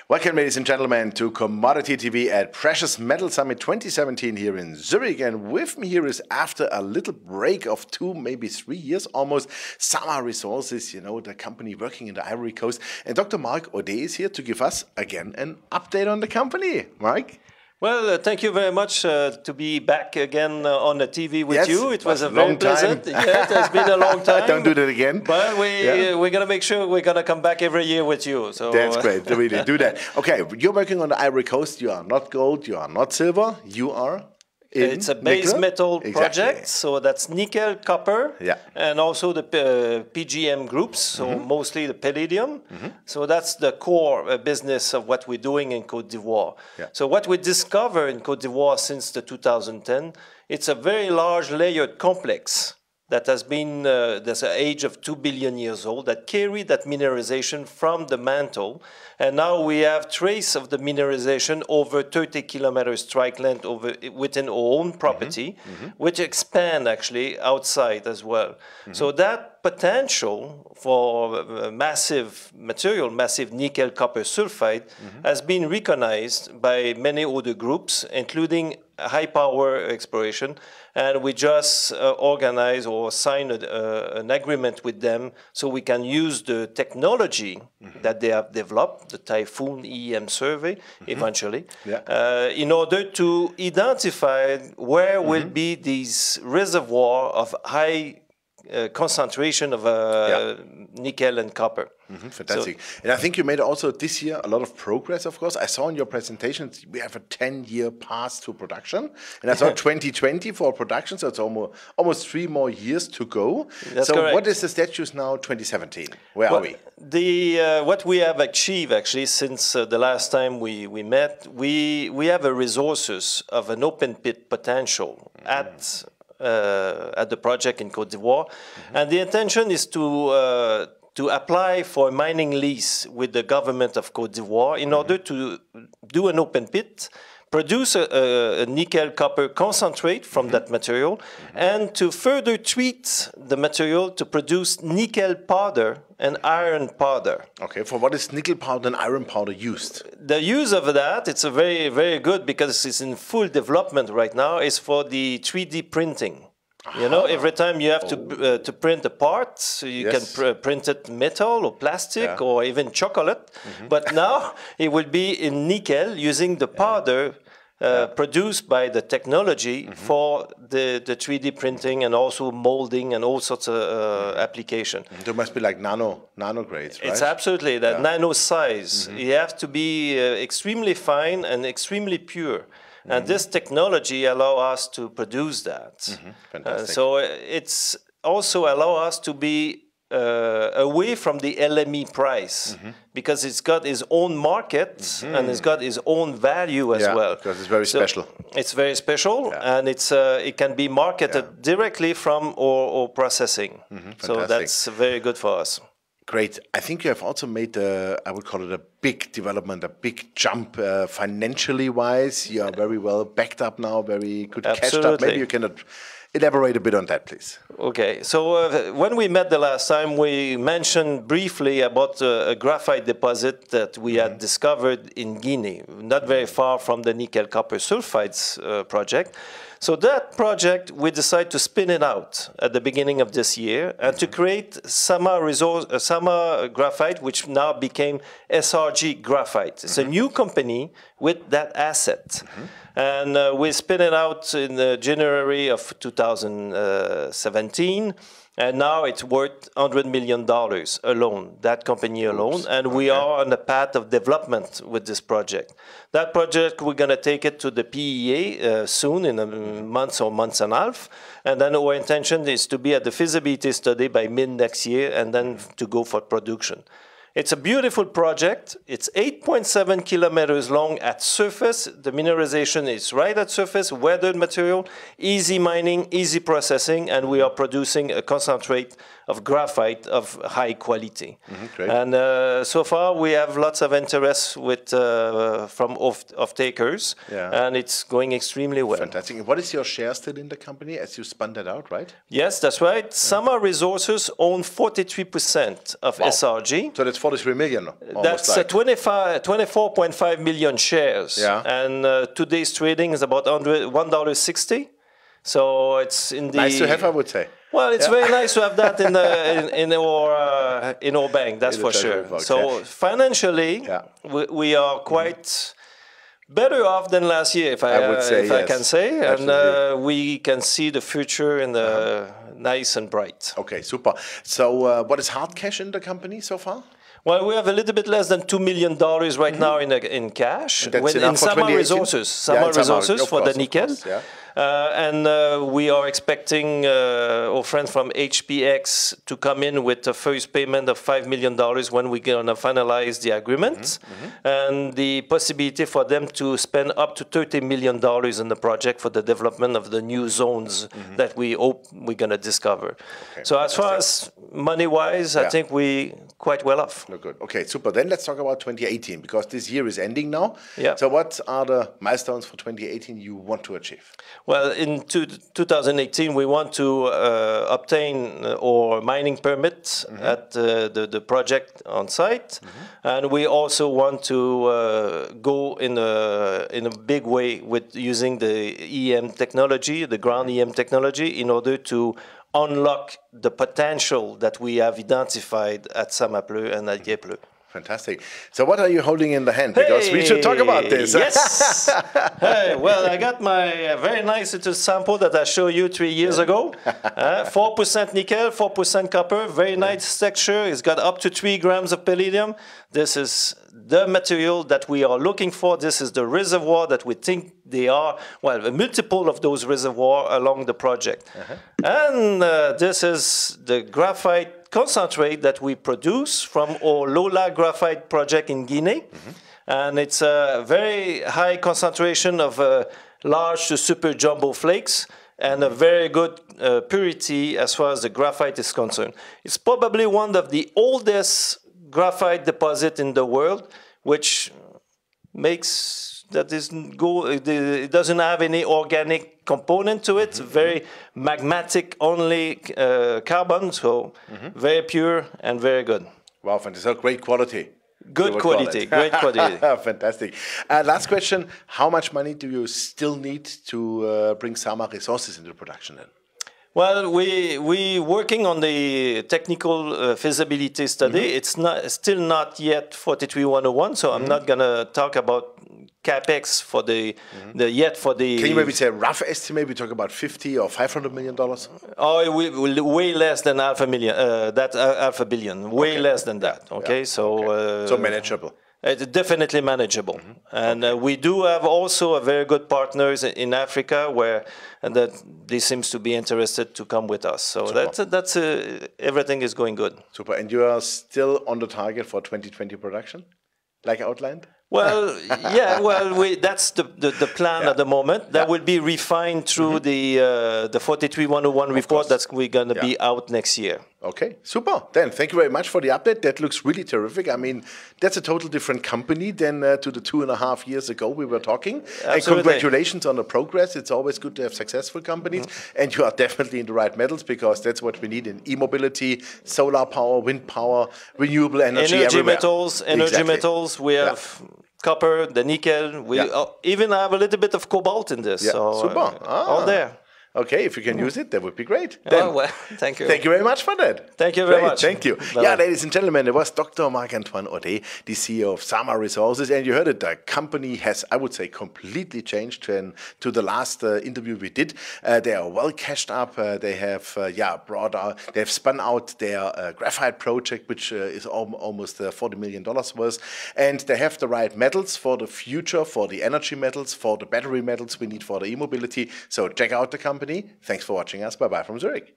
Welcome, ladies and gentlemen, to Commodity TV at Precious Metal Summit 2017 here in Zurich. And with me here is, after a little break of 2, maybe 3 years almost, Sama Resources, you know, the company working in the Ivory Coast. And Dr. Marc Audet is here to give us, again, an update on the company. Marc? Well, thank you very much to be back again on the TV with you. It was a very pleasant. Yeah, it has been a long time. Don't do that again. But we're going to make sure we're going to come back every year with you. So that's great. Really, do that. Okay, you're working on the Ivory Coast. You are not gold. You are not silver. You are it's a base metal project, so that's nickel, copper, and also the PGM groups, so mostly the palladium. So that's the core business of what we're doing in Côte d'Ivoire. So what we discovered in Côte d'Ivoire since the 2010, it's a very large layered complex that has been, there's an age of 2 billion years old, that carried that mineralization from the mantle. And now we have trace of the mineralization over 30 kilometers strike length within our own property, which expand actually outside as well. So that potential for massive material, massive nickel copper sulfide, has been recognized by many other groups, including high power exploration, and we just organized or signed an agreement with them so we can use the technology that they have developed, the Typhoon EM survey, eventually, in order to identify where will be these reservoir of high concentration of nickel and copper. Fantastic. And I think you made also this year a lot of progress, of course. I saw in your presentation we have a 10-year path to production. And I saw 2020 for production, so it's almost 3 more years to go. That's so correct. What is the status now, 2017? Where are we? What we have achieved actually since the last time we met, we have a resources of an open pit potential at the project in Côte d'Ivoire. And the intention is to apply for a mining lease with the government of Côte d'Ivoire in order to do an open pit, produce a nickel copper concentrate from that material, and to further treat the material to produce nickel powder and iron powder. Okay, for what is nickel powder and iron powder used? The use of that, it's a very, very good, because it's in full development right now, is for the 3D printing. You know, every time you have to print a part, so you can print it metal or plastic or even chocolate. But now it will be in nickel using the powder produced by the technology for the 3D printing and also molding and all sorts of application. There must be like nano grades, right? It's absolutely that nano size. You have to be extremely fine and extremely pure. And this technology allows us to produce that. Fantastic. So it's also allow us to be away from the LME price, because it's got its own market and it's got its own value as well. Because it's very special. It's very special, and it can be marketed directly from our processing. So that's very good for us. Great. I think you have also made, I would call it a big development, a big jump financially wise. You are very well backed up now, very good cashed up. Maybe you can elaborate a bit on that, please. Okay. So when we met the last time, we mentioned briefly about a graphite deposit that we had discovered in Guinea, not very far from the nickel copper sulfides project. So that project, we decided to spin it out at the beginning of this year and to create Sama Graphite, which now became SRG Graphite. It's a new company with that asset. And we spin it out in January of 2017. And now it's worth $100 million alone, that company alone. And we are on the path of development with this project. That project, we're going to take it to the PEA soon, in a month or months and a half. And then our intention is to be at the feasibility study by mid next year and then to go for production. It's a beautiful project. It's 8.7 kilometers long at surface. The mineralization is right at surface, weathered material, easy mining, easy processing, and we are producing a concentrate of graphite of high quality. Great. And so far we have lots of interest with from off-takers, and it's going extremely well. Fantastic. What is your share still in the company as you spun that out, right? Yes, that's right. Sama Resources own 43% of SRG. So that's 43 million. That's 24.5 million shares. And today's trading is about $1.60. So it's in the... Nice to have, I would say. Well, it's very nice to have that in our bank, that's for sure. Box, so financially, we are quite better off than last year, if I can say. And we can see the future in the nice and bright. Okay, super. So what is hard cash in the company so far? Well, we have a little bit less than $2 million right now in cash. In Sama Resources, for the nickel. And we are expecting our friend from HPX to come in with the first payment of $5 million when we're going to finalize the agreement. And the possibility for them to spend up to $30 million in the project for the development of the new zones that we hope we're going to discover. So as far as money-wise, I think we quite well off. Good. Okay, super. Then let's talk about 2018, because this year is ending now. Yeah. So what are the milestones for 2018 you want to achieve? Well, in 2018, we want to obtain our mining permit at the project on site, and we also want to go in a big way with using the EM technology, the ground EM technology, in order to unlock the potential that we have identified at Samapleu and at Yepleu. Fantastic. So what are you holding in the hand? Because we should talk about this. Yes. Well, I got my very nice little sample that I showed you 3 years ago. 4% nickel, 4% copper, very nice texture. It's got up to 3 grams of palladium. This is the material that we are looking for. This is the reservoir that we think they are, well, a multiple of those reservoirs along the project. And this is the graphite concentrate that we produce from our Lola graphite project in Guinea. And it's a very high concentration of large to super jumbo flakes and a very good purity as far as the graphite is concerned. It's probably one of the oldest graphite deposit in the world, which makes that it doesn't have any organic component to it. Very magmatic only carbon, so very pure and very good. Wow, fantastic! Great quality. Good quality, great quality. Fantastic. Last question: how much money do you still need to bring Sama Resources into production then? Well, we working on the technical feasibility study. It's still not yet 43101, so I'm not gonna talk about capex for the Can you maybe say a rough estimate? We talk about $50 or $500 million. Oh, way less than half a billion. Way less than that. Okay, so manageable. It's definitely manageable, and we do have also a very good partners in Africa where they seems to be interested to come with us. So that's everything is going good. Super, and you are still on the target for 2020 production, like outlined? Well, yeah. Well, that's the plan at the moment. That will be refined through the 43101 report that's we're going to be out next year. Okay, super. Then thank you very much for the update. That looks really terrific. I mean, that's a total different company than to the 2.5 years ago we were talking. Absolutely. And congratulations on the progress. It's always good to have successful companies. And you are definitely in the right metals, because that's what we need in e-mobility, solar power, wind power, renewable energy everywhere. Energy metals. We have copper, the nickel. We even have a little bit of cobalt in this. So, super. All there. Okay, if you can use it, that would be great. Then, well, thank you. Thank you very much for that. Thank you very much. Thank you. Bye-bye. Yeah, ladies and gentlemen, it was Dr. Marc-Antoine Audet, the CEO of Sama Resources. And you heard it, the company has, I would say, completely changed to the last interview we did. They are well cashed up. They have, they have spun out their graphite project, which is almost $40 million worth. And they have the right metals for the future, for the energy metals, for the battery metals we need for the e-mobility. So check out the company. Thanks for watching us. Bye-bye from Zurich.